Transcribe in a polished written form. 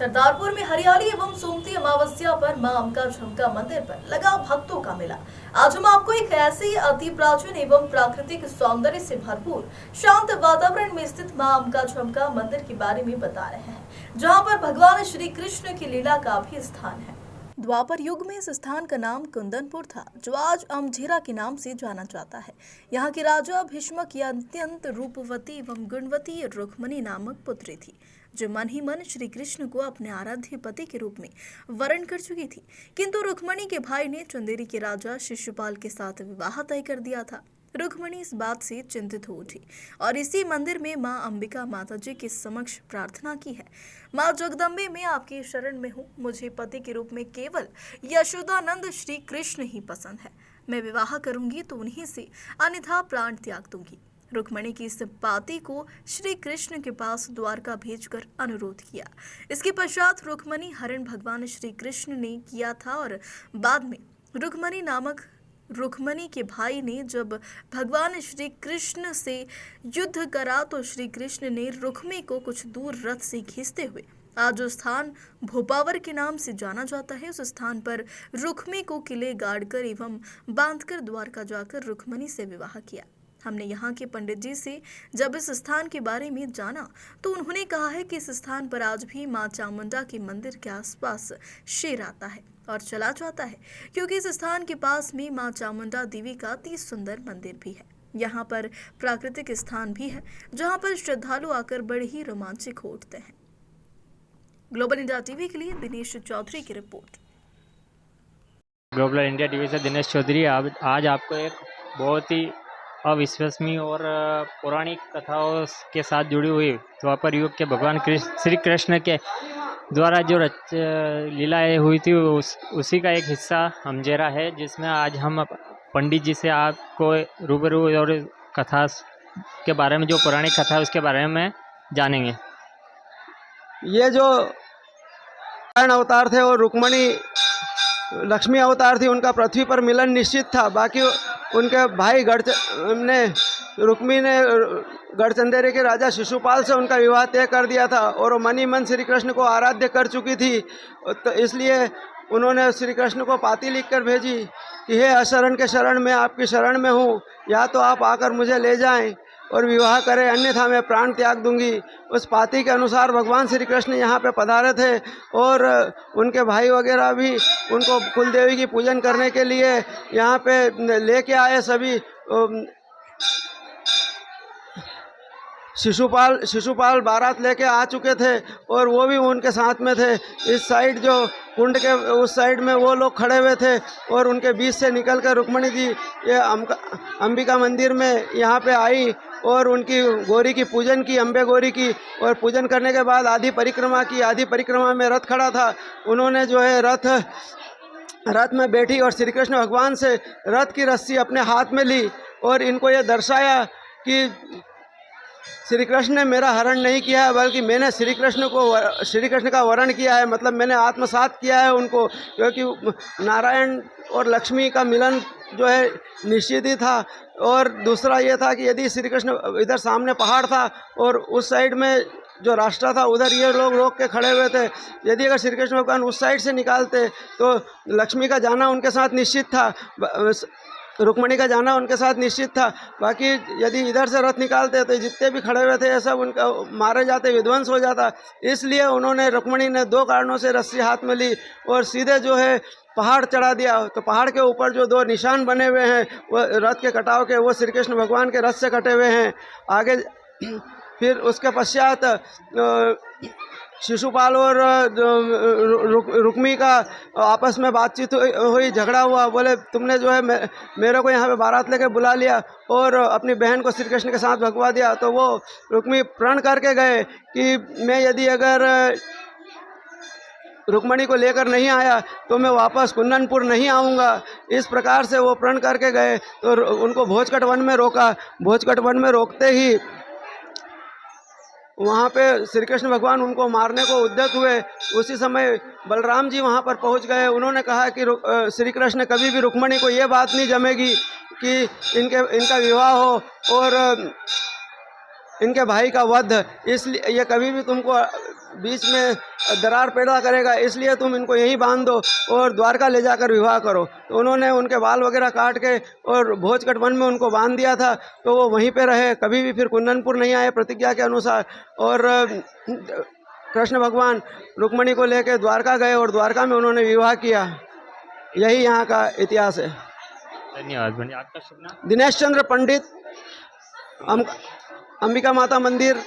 सरदारपुर में हरियाली एवं सोमती अमावस्या पर मां अंबिका झुमका मंदिर पर लगा भक्तों का मेला। आज हम आपको एक ऐसी अति प्राचीन एवं प्राकृतिक सौंदर्य से भरपूर शांत वातावरण में स्थित मां अंबिका झुमका मंदिर के बारे में बता रहे हैं, जहां पर भगवान श्री कृष्ण की लीला का भी स्थान है। द्वापर युग में इस स्थान का नाम कुंदनपुर था, जो आज अमझेरा के नाम से जाना जाता है। यहाँ के राजा भीष्म की अत्यंत रूपवती एवं गुणवती रुक्मणी नामक पुत्री थी, जो मन ही मन श्री कृष्ण को अपने आराध्य पति के रूप में वर्ण कर चुकी थी। किंतु रुक्मणी के भाई ने चंदेरी के राजा शिशुपाल के साथ विवाह तय कर दिया था। रुक्मणी इस बात से चिंतित हो उठी और इसी मंदिर में मां अंबिका माता जी के समक्ष प्रार्थना की है। मां जगदम्बे, मैं आपकी शरण में हूँ। मुझे पति के रूप में केवल यशोदानंद श्री कृष्ण ही पसंद है। मैं विवाह करूंगी तो उन्हीं से, अन्यथा प्राण त्याग दूंगी। रुक्मणी की इस बाती को श्री कृष्ण के पास द्वारका भेजकर अनुरोध किया। इसके पश्चात रुक्मणी हरण भगवान श्री कृष्ण ने किया था और बाद में रुक्मणी के भाई ने जब भगवान श्री कृष्ण से युद्ध करा तो श्री कृष्ण ने रुक्मी को कुछ दूर रथ से खींचते हुए आज जो स्थान भोपावर के नाम से जाना जाता है, उस स्थान पर रुक्मी को किले गाड़कर एवं बांधकर द्वारका जाकर रुक्मणी से विवाह किया। हमने यहाँ के पंडित जी से जब इस स्थान के बारे में जाना तो उन्होंने कहा है कि इस स्थान पर आज भी मां चामुंडा के मंदिर के आसपास शेर आता है और चला जाता है, क्योंकि इस स्थान के पास में मां चामुंडा देवी का अति सुंदर मंदिर भी है। यहाँ पर प्राकृतिक स्थान भी है, जहाँ पर श्रद्धालु आकर बड़े ही रोमांचित हो उठते हैं। ग्लोबल इंडिया टीवी के लिए दिनेश चौधरी की रिपोर्ट। ग्लोबल इंडिया टीवी से दिनेश चौधरी। आज आपको एक बहुत ही अविश्वसनीय और पौराणिक कथाओं के साथ जुड़ी हुई द्वापर युग के भगवान श्री कृष्ण के द्वारा जो लीलाएँ हुई थी उसी का एक हिस्सा अमझेरा है, जिसमें आज हम पंडित जी से आपको रूबरू और कथा के बारे में, जो पौराणिक कथा है उसके बारे में जानेंगे। ये जो अवतार थे और रुक्मणी लक्ष्मी अवतार थी, उनका पृथ्वी पर मिलन निश्चित था। बाकी उनके भाई रुक्मी ने गढ़चंदेरी के राजा शिशुपाल से उनका विवाह तय कर दिया था और वो मन ही मन श्री कृष्ण को आराध्य कर चुकी थी। तो इसलिए उन्होंने श्री कृष्ण को पाती लिखकर भेजी कि हे अशरण के शरण, मैं आपकी शरण में हूँ, या तो आप आकर मुझे ले जाएं और विवाह करें, अन्यथा मैं प्राण त्याग दूंगी। उस पाती के अनुसार भगवान श्री कृष्ण यहाँ पे पधारे थे और उनके भाई वगैरह भी उनको कुलदेवी की पूजन करने के लिए यहाँ पे लेके आए। सभी शिशुपाल बारात लेके आ चुके थे और वो भी उनके साथ में थे। इस साइड जो कुंड के उस साइड में वो लोग खड़े हुए थे और उनके बीच से निकलकर रुक्मणी जी ये अंबिका मंदिर में यहाँ पे आई और उनकी गौरी की पूजन की, अम्बे गौरी की, और पूजन करने के बाद आधी परिक्रमा की। आधी परिक्रमा में रथ खड़ा था, उन्होंने जो है रथ में बैठी और श्री कृष्ण भगवान से रथ की रस्सी अपने हाथ में ली और इनको ये दर्शाया कि श्री कृष्ण ने मेरा हरण नहीं किया है, बल्कि मैंने श्री कृष्ण का वरण किया है। मतलब मैंने आत्मसात किया है उनको, क्योंकि नारायण और लक्ष्मी का मिलन जो है निश्चित ही था। और दूसरा ये था कि यदि श्री कृष्ण, इधर सामने पहाड़ था और उस साइड में जो रास्ता था उधर ये लोग रोक के खड़े हुए थे। यदि अगर श्री कृष्ण भगवान उस साइड से निकालते तो लक्ष्मी का जाना उनके साथ निश्चित था, रुक्मणी का जाना उनके साथ निश्चित था। बाकी यदि इधर से रथ निकालते तो जितने भी खड़े हुए थे ये सब उनका मारे जाते, विध्वंस हो जाता। इसलिए रुक्मणी ने दो कारणों से रस्सी हाथ में ली और सीधे जो है पहाड़ चढ़ा दिया। तो पहाड़ के ऊपर जो दो निशान बने हुए हैं वो रथ के कटाव के, वो श्री कृष्ण भगवान के रथ से कटे हुए हैं। आगे फिर उसके पश्चात शिशुपाल और रुक्मी का आपस में बातचीत हुई, झगड़ा हुआ। बोले तुमने जो है मेरे को यहाँ पे बारात लेके बुला लिया और अपनी बहन को श्री कृष्ण के साथ भगवा दिया। तो वो रुक्मी प्रण करके गए कि मैं यदि अगर रुक्मणी को लेकर नहीं आया तो मैं वापस कुंदनपुर नहीं आऊँगा। इस प्रकार से वो प्रण करके गए। तो उनको भोजकट वन में रोका। भोजकट वन में रोकते ही वहाँ पे श्री कृष्ण भगवान उनको मारने को उद्यत हुए। उसी समय बलराम जी वहाँ पर पहुँच गए। उन्होंने कहा कि श्री कृष्ण कभी भी रुक्मणी को ये बात नहीं जमेगी कि इनका विवाह हो और इनके भाई का वध, इसलिए ये कभी भी तुमको बीच में दरार पैदा करेगा, इसलिए तुम इनको यहीं बांध दो और द्वारका ले जाकर विवाह करो। तो उन्होंने उनके बाल वगैरह काट के और भोजकट वन में उनको बांध दिया था, तो वो वहीं पे रहे, कभी भी फिर कुंदनपुर नहीं आए प्रतिज्ञा के अनुसार। और कृष्ण भगवान रुक्मणी को लेकर द्वारका गए और द्वारका में उन्होंने विवाह किया। यही यहाँ का इतिहास है। धन्यवाद भैया। आपका शुभ नाम? दिनेश चंद्र पंडित, अंबिका माता मंदिर,